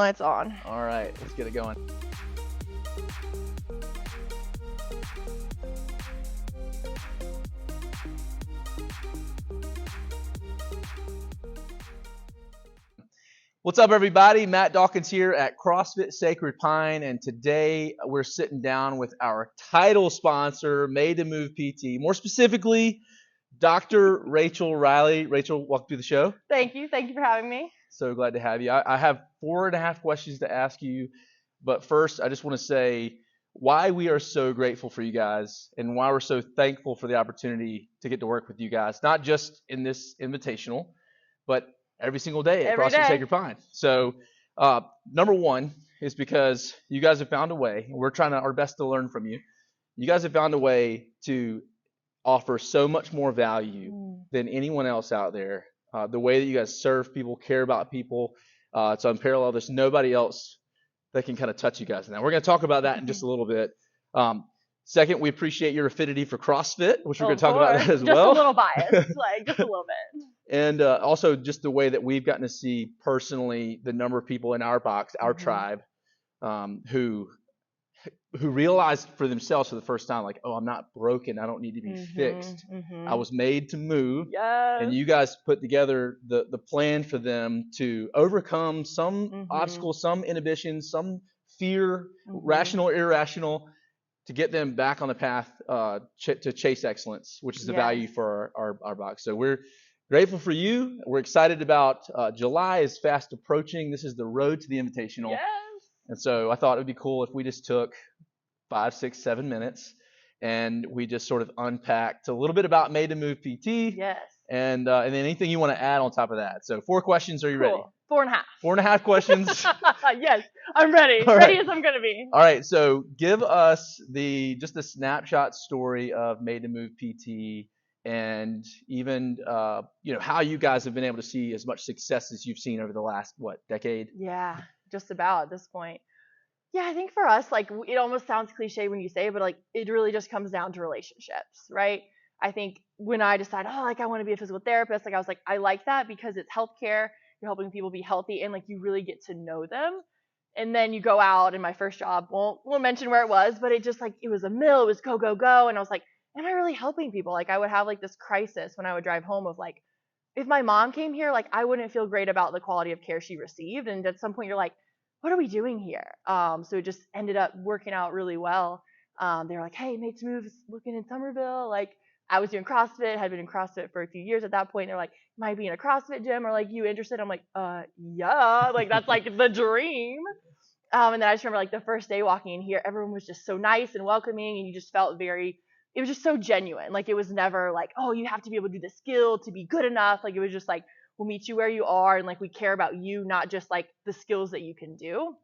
It's on. All right, let's get it going. What's up, everybody? Matt Dawkins here at CrossFit Sacred Pine, and today we're sitting down with our title sponsor, Made2Move PT. More specifically, Dr. Rachel Riley. Rachel, welcome to the show. Thank you. Thank you for having me. So glad to have you. I have 4.5 questions to ask you, but first, I just want to say why we are so grateful for you guys and why we're so thankful for the opportunity to get to work with you guys, not just in this invitational, but every single day at CrossFit Sacred Pine. So, number one is because you guys have found a way, and we're trying our best to learn from you. You guys have found a way to offer so much more value than anyone else out there. The way that you guys serve people, care about people, it's unparalleled. There's nobody else that can kind of touch you guys now. We're going to talk about that in just a little bit. Second, we appreciate your affinity for CrossFit, which we're going to talk about that as well. Just a little biased, just a little bit. And also just the way that we've gotten to see personally the number of people in our box, our tribe, who realized for themselves for the first time, like, oh, I'm not broken. I don't need to be fixed. I was made to move. Yes. And you guys put together the plan for them to overcome some obstacles, some inhibitions, some fear, rational or irrational, to get them back on the path to chase excellence, which is the value for our box. So we're grateful for you. We're excited about July is fast approaching. This is the road to the Invitational. Yes. And so I thought it would be cool if we just took 5, 6, 7 minutes and we just sort of unpacked a little bit about Made2Move PT. Yes. And then anything you want to add on top of that. So 4 questions. Are you ready? 4.5. 4.5 questions. Yes, I'm ready. All ready right. as I'm going to be. All right. So give us just a snapshot story of Made2Move PT. And even how you guys have been able to see as much success as you've seen over the last decade? Yeah, just about at this point. Yeah, I think for us, like, it almost sounds cliche when you say it, but like it really just comes down to relationships, right? I think when I decided, I want to be a physical therapist, like I was like, I like that because it's healthcare. You're helping people be healthy, and like you really get to know them. And then you go out, and my first job won't mention where it was, but it just like it was a mill, it was go go go, and I was like, am I really helping people? Like I would have like this crisis when I would drive home of like, if my mom came here, like I wouldn't feel great about the quality of care she received. And at some point you're like, what are we doing here? So it just ended up working out really well. They were like, hey, Made2Move is looking in Somerville. Like I was doing CrossFit, had been in CrossFit for a few years at that point. They're like, might be in a CrossFit gym, or like, you interested? I'm like, yeah, like that's like the dream. And then I just remember like the first day walking in here, everyone was just so nice and welcoming, and you just felt it was just so genuine. Like it was never like, oh, you have to be able to do the skill to be good enough. Like it was just like, we'll meet you where you are, and like we care about you, not just like the skills that you can do.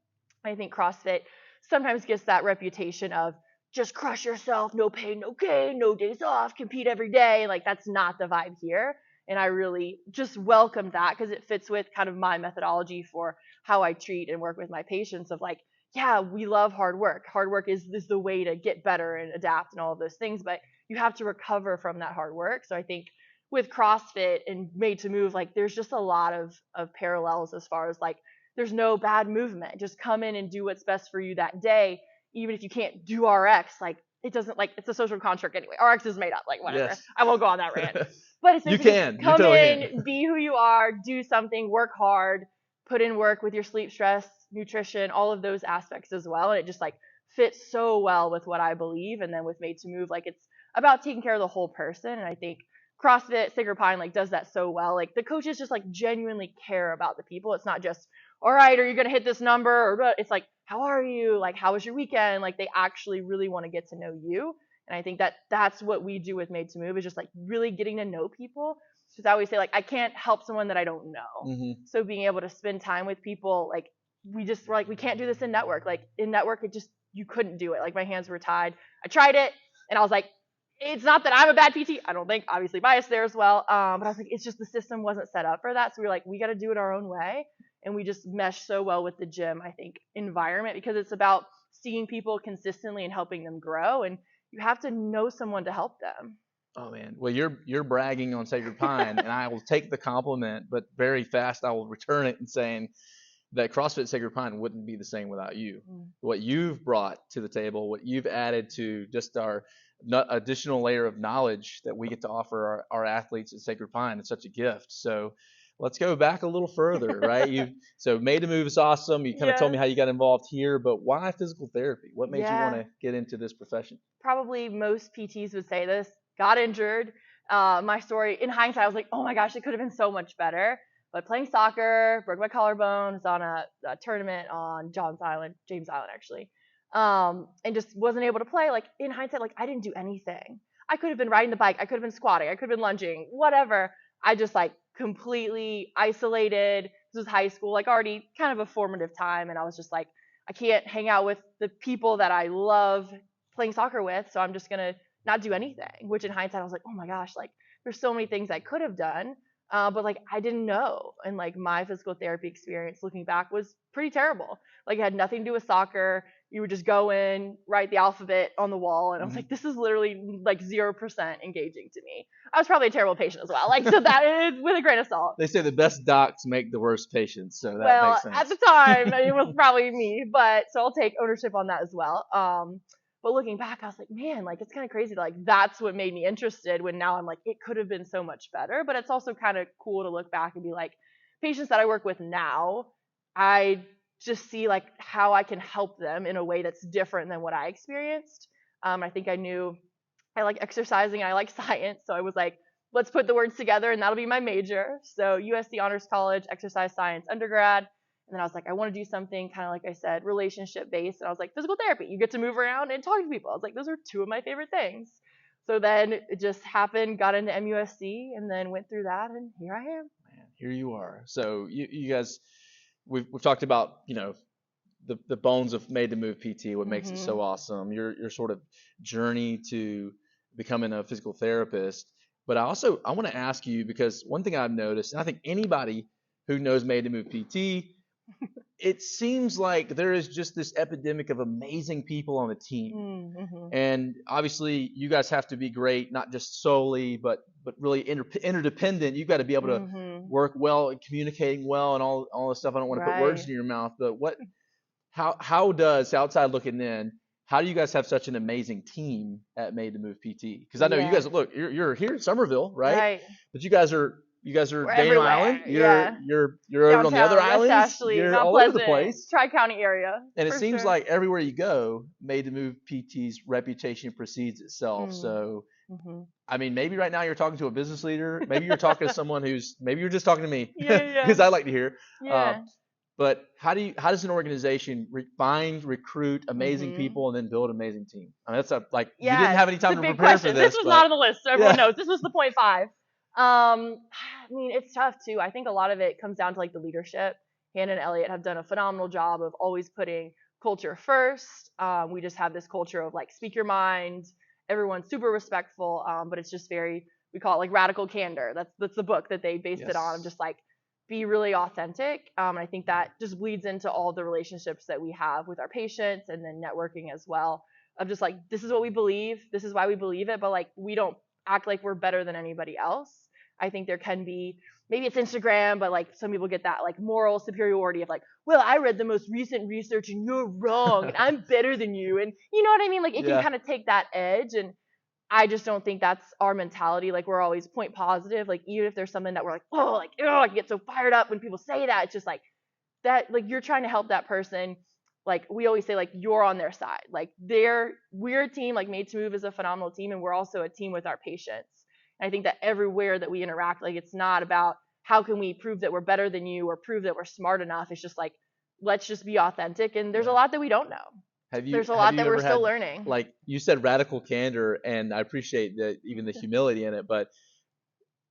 I think CrossFit sometimes gets that reputation of just crush yourself, no pain, no gain, no days off, compete every day. Like that's not the vibe here. And I really just welcome that because it fits with kind of my methodology for how I treat and work with my patients of like, yeah, we love hard work. Hard work is the way to get better and adapt and all of those things, but you have to recover from that hard work. So I think with CrossFit and Made2Move, like there's just a lot of parallels as far as like there's no bad movement. Just come in and do what's best for you that day. Even if you can't do RX, like it doesn't, like it's a social construct anyway. RX is made up, like whatever. Yes. I won't go on that rant. But it's you can. Come you totally in, can. Be who you are, do something, work hard, put in work with your sleep, stress, nutrition, all of those aspects as well. And it just like fits so well with what I believe. And then with Made2Move, like it's about taking care of the whole person. And I think CrossFit Sacred Pine like does that so well. Like the coaches just like genuinely care about the people. It's not just, all right, are you going to hit this number? Or it's like, how are you? Like, how was your weekend? Like they actually really want to get to know you. And I think that's what we do with Made2Move is just like really getting to know people. Because I always say like, I can't help someone that I don't know. So being able to spend time with people, like we're like, we can't do this in network. Like in network, you couldn't do it. Like my hands were tied. I tried it and I was like, it's not that I'm a bad PT. I don't think, obviously biased there as well. But I was like, it's just the system wasn't set up for that. So we were like, we got to do it our own way. And we just mesh so well with the gym, I think, environment, because it's about seeing people consistently and helping them grow. And you have to know someone to help them. Oh man, well you're bragging on Sacred Pine, and I will take the compliment, but very fast I will return it and saying, that CrossFit Sacred Pine wouldn't be the same without you. Mm. What you've brought to the table, what you've added to just our additional layer of knowledge that we get to offer our athletes at Sacred Pine, it's such a gift. So let's go back a little further, right? So Made2Move is awesome. You kind of told Yes. me how you got involved here, but why physical therapy? What made you want Yeah. to get into this profession? Probably most PTs would say this. Got injured. My story, in hindsight, I was like, oh my gosh, it could have been so much better. But playing soccer, broke my collarbone, was on a tournament on James Island actually, and just wasn't able to play. Like in hindsight, like I didn't do anything. I could have been riding the bike, I could have been squatting, I could have been lunging, whatever. I just like completely isolated. This was high school, like already kind of a formative time, and I was just like, I can't hang out with the people that I love playing soccer with, so I'm just gonna not do anything. Which in hindsight, I was like, oh my gosh, like there's so many things I could have done, but like I didn't know. And like my physical therapy experience, looking back, was pretty terrible. Like it had nothing to do with soccer. You would just go in, write the alphabet on the wall, and I was like, this is literally like 0% engaging to me. I was probably a terrible patient as well. Like so that is with a grain of salt. They say the best docs make the worst patients, so that Well, makes sense. at the time, it was probably me, but so I'll take ownership on that as well. But looking back, I was like, man, like it's kind of crazy. Like that's what made me interested. When now I'm like, it could have been so much better. But it's also kind of cool to look back and be like, patients that I work with now, I just see like how I can help them in a way that's different than what I experienced. I think I knew I like exercising, I like science, so I was like, let's put the words together and that'll be my major. So USC Honors College, exercise science undergrad. And then I was like, I want to do something kind of like I said, relationship based. And I was like, physical therapy. You get to move around and talk to people. I was like, those are two of my favorite things. So then it just happened, got into MUSC, and then went through that, and here I am. Man, here you are. So you guys, we've talked about the bones of Made2Move PT, what makes it so awesome. Your sort of journey to becoming a physical therapist. But I want to ask you, because one thing I've noticed, and I think anybody who knows Made2Move PT, it seems like there is just this epidemic of amazing people on the team. And obviously you guys have to be great, not just solely, but really interdependent. You've got to be able to work well and communicating well and all this stuff. I don't want to put words in your mouth, but how does, outside looking in, how do you guys have such an amazing team at Made2Move PT? Because I know you guys, look, you're here in Somerville, right? But you guys are Dane everywhere. Island. You're over on the other West islands. Ashley, You're Mount all Pleasant, over the place. Tri-County area. And it seems like everywhere you go, Made2Move PT's reputation precedes itself. So, I mean, maybe right now you're talking to a business leader. Maybe you're talking to someone maybe you're just talking to me, because I like to hear. But how does an organization find, recruit amazing people, and then build an amazing team? I mean, that's you didn't have any time to prepare question. for this. This was not on the list, so everyone knows. This was the point 5. I mean, it's tough too. I think a lot of it comes down to like the leadership. Hannah and Elliot have done a phenomenal job of always putting culture first. We just have this culture of like speak your mind. Everyone's super respectful, but it's just we call it like radical candor. That's the book that they based it on. Just like be really authentic. And I think that just bleeds into all the relationships that we have with our patients, and then networking as well. Of just like, this is what we believe. This is why we believe it. But like, we don't act like we're better than anybody else. I think there can be, maybe it's Instagram, but like some people get that like moral superiority of like, well, I read the most recent research and you're wrong and I'm better than you. And you know what I mean? Like it can kind of take that edge. And I just don't think that's our mentality. Like we're always point positive. Like even if there's something that we're like, oh, like, oh, I get so fired up when people say that. It's just like that, like you're trying to help that person. Like we always say, like you're on their side. Like we're a team. Like Made2Move is a phenomenal team, and we're also a team with our patients. And I think that everywhere that we interact, like it's not about how can we prove that we're better than you or prove that we're smart enough. It's just like, let's just be authentic. And there's a lot that we don't know. There's a lot that we're still learning. Like you said, radical candor, and I appreciate even the humility in it. But,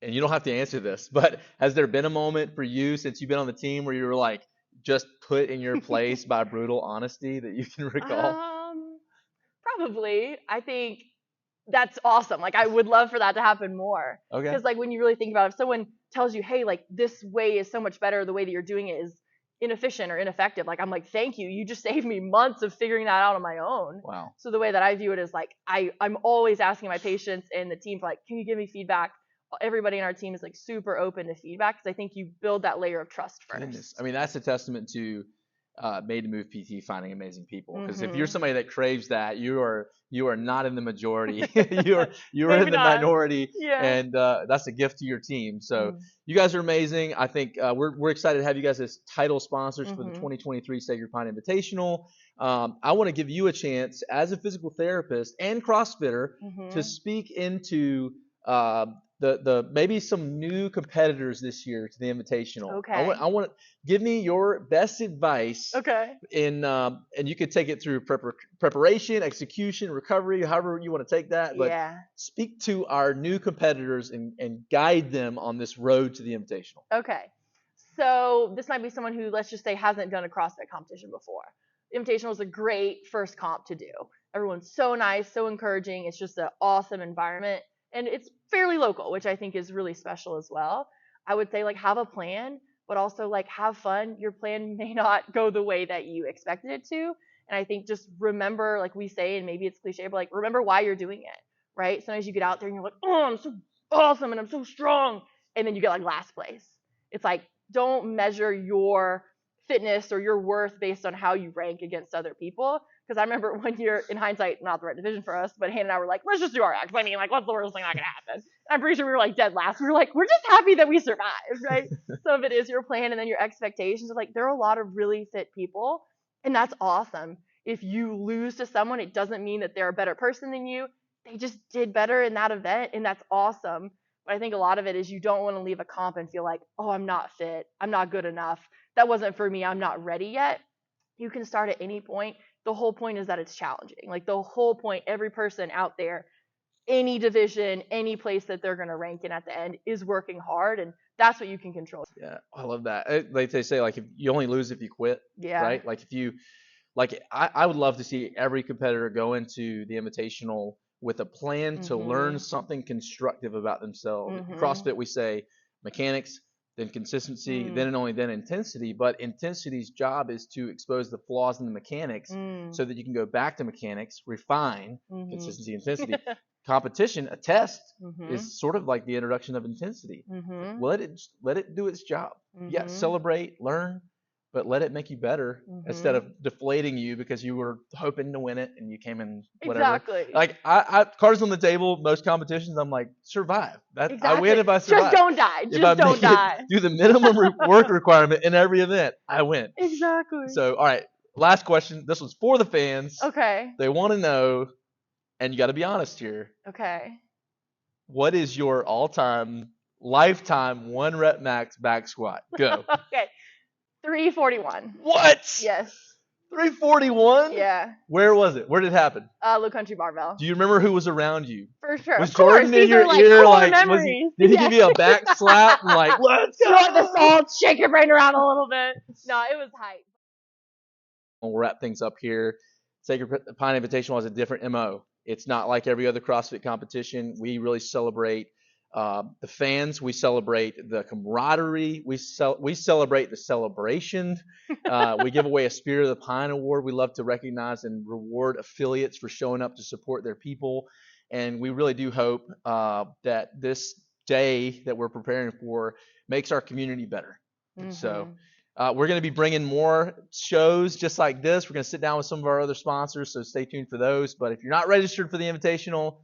and you don't have to answer this, but has there been a moment for you since you've been on the team where you were like just put in your place by brutal honesty that you can recall? Probably. I think that's awesome. Like I would love for that to happen more. Okay. Because like when you really think about it, if someone tells you, hey, like this way is so much better, the way that you're doing it is inefficient or ineffective, like I'm like, thank you. You just saved me months of figuring that out on my own. Wow. So the way that I view it is like I'm always asking my patients and the team for like, can you give me feedback everybody in our team is like super open to feedback because I think you build that layer of trust Goodness. first. I mean, that's a testament to Made2Move PT finding amazing people. Because if you're Mm-hmm. somebody that craves that, you are not in the majority. you are in Maybe the not. minority, Yeah. and that's a gift to your team. So Mm. you guys are amazing. I think we're excited to have you guys as title sponsors for the Mm-hmm. 2023 Sacred Pine Invitational. I want to give you a chance as a physical therapist and CrossFitter to Mm-hmm. speak into uh, the maybe some new competitors this year to the Invitational. Okay. I want give me your best advice Okay. and you could take it through preparation, execution, recovery, however you want to take that. But Yeah. speak to our new competitors and guide them on this road to the Invitational. Okay. So this might be someone who, let's just say, hasn't done a CrossFit competition before. Invitational is a great first comp to do. Everyone's so nice, so encouraging. It's just an awesome environment. And it's fairly local, which I think is really special as well. I would say like have a plan, but also like have fun. Your plan may not go the way that you expected it to. And I think just remember, like we say, and maybe it's cliche, but like remember why you're doing it, right? Sometimes you get out there and you're like, oh, I'm so awesome and I'm so strong. And then you get like last place. It's like, don't measure your fitness or your worth based on how you rank against other people. Because I remember one year, in hindsight, not the right division for us, but Hannah and I were like, let's just do our X. I mean, like, what's the worst thing that could happen? I'm pretty sure we were like dead last. We were like, we're just happy that we survived, right? So if it is your plan and then your expectations, like, there are a lot of really fit people, and that's awesome. If you lose to someone, it doesn't mean that they're a better person than you. They just did better in that event, and that's awesome. But I think a lot of it is you don't want to leave a comp and feel like, oh, I'm not fit. I'm not good enough. That wasn't for me. I'm not ready yet. You can start at any point. The whole point is that it's challenging. Like the whole point, every person out there, any division, any place that they're going to rank in at the end is working hard. And that's what you can control. Yeah, I love that. Like they say, like if you only lose if you quit, Yeah. right? Like if you like I would love to see every competitor go into the Invitational with a plan to learn Mhm. something constructive about themselves. In Mhm. CrossFit, we say mechanics, then consistency, then Mm. and only then intensity. But intensity's job is to expose the flaws in the mechanics Mm. so that you can go back to mechanics, refine Mhm. consistency, intensity. Competition, a test, Mhm. is sort of like the introduction of intensity. Mhm. Let it do its job. Yeah, Mhm. celebrate, learn, but let it make you better instead of Mhm. deflating you because you were hoping to win it and you came in whatever. Exactly. Like I cards on the table, most competitions, I'm like survive. That I win Exactly. if I Just survive. don't die. If I Just don't make it die. do the minimum work requirement in every event, I win. Exactly. So all right, last question. This was for the fans. Okay. They want to know, and you got to be honest here. Okay. What is your all-time, lifetime 1 rep max back squat? Go. Okay. 341. What? Yes. 341? Yeah. Where was it? Where did it happen? Low country barbell. Do you remember who was around you? For sure. Was Of course. Jordan in These your are like ear? core Like, was he? memories. Did he Yeah. give you a back slap and like, let's You want the go? salt? Shake your brain around a little bit. No, it was hype. We'll wrap things up here. Sacred Pine Invitational has a different MO. It's not like every other CrossFit competition. We really celebrate the fans. We celebrate the camaraderie. We celebrate the celebration. We give away a Spirit of the Pine Award. We love to recognize and reward affiliates for showing up to support their people. And we really do hope that this day that we're preparing for makes our community better. And so we're going to be bringing more shows just like this. We're going to sit down with some of our other sponsors, so stay tuned for those. But if you're not registered for the Invitational,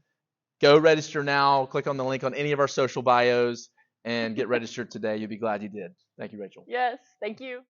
go register now. Click on the link on any of our social bios and get registered today. You'll be glad you did. Thank you, Rachel. Yes. Thank you.